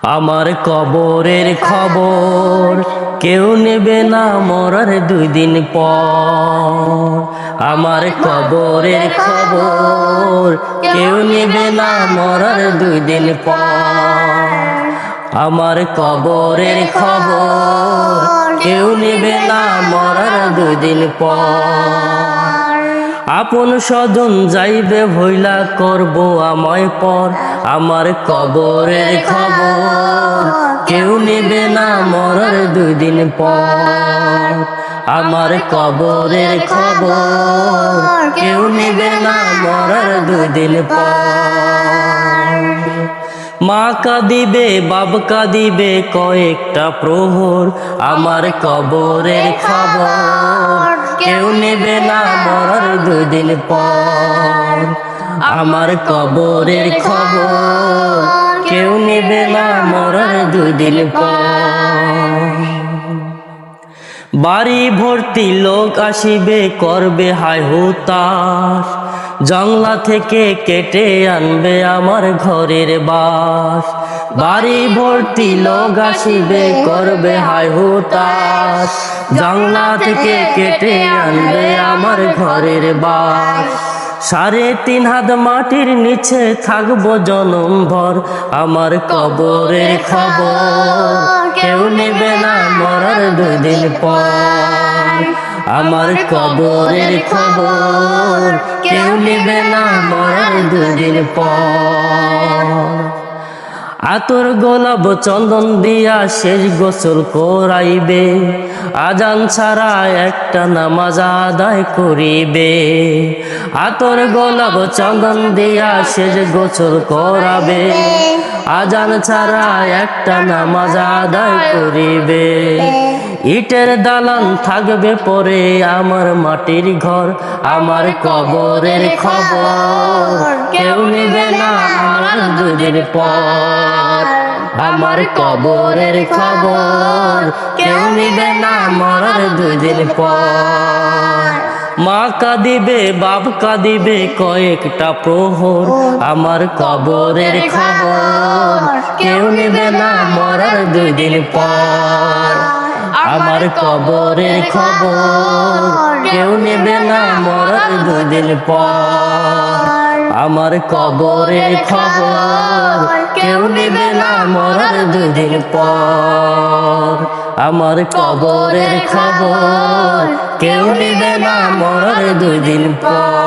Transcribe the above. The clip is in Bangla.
আমার কবরের খবর কেউ নেবে না মরার 2 দিন পর। আমার কবরের খবর কেউ নেবে না মরার 2 দিন পর। আমার কবরের খবর কেউ নেবে না মরার 2 দিন পর। আপন স্বজন যাইবে ভইলা করব আমায় পর। আমার কবরের খবর কেউ নেবে না মরার 2 দিন পর। আমার কবরের খবর কেউ নেবে না মরার 2 দিন পর। মা কাঁদিবে বাপ কাঁদিবে কয়েকটা প্রহর। আমার কবরের খবর কেউ নেবে না মরার 2 দিন পর। আমার কবরের খবর কেউ নেবে না মরার 2 দিন পর। বাড়ি ভর্তি লোক আসিবে করবে হায় হুতাশ। জংলা থেকে কেটে আনবে আমার ঘরের বাস। বাড়ি ভর্তি লোক আসিবে করবে হায় হুতাশ। জংলা থেকে কেটে আনবে আমার ঘরের বাস। 3.5 হাত মাটির নিচে থাকবো জনম ভর। আমার কবরের খবর কেউ নেবে না মরার 2 দিন পর। আমার কবরের খবর কেউ নেবে না মরার 2 দিন পর। আতর গোলাপ চন্দন দিয়া শেষ গোসল করাইবে। আজান ছাড়া একটা নামাজ আদায় করিবে। আতর গোলাপ চন্দন দিয়া শেষ গোসল করাবে। আজান ছাড়া একটা নামাজ আদায় করিবে। ইটের দালান থাকবে পরে আমার মাটির ঘর। আমার কবরের খবর কেউ নেবে না মরার 2 দিন পর। আমার কবরের খবর কেউ নেবে না মরার 2 দিন পর। মা কাঁদিবে বাপ কাঁদিবে কয়েকটা প্রহর। আমার কবরের খবর কেউ নেবে না মরার 2 দিন পর। আমার কবরের খবর কেউ নেবে না মরার 2 দিন পর। আমার কবরের খবর কেউ নেবে না মরার 2 দিন পর। আমার কবরের খবর কেউ নেবে না মরার 2 দিন পর।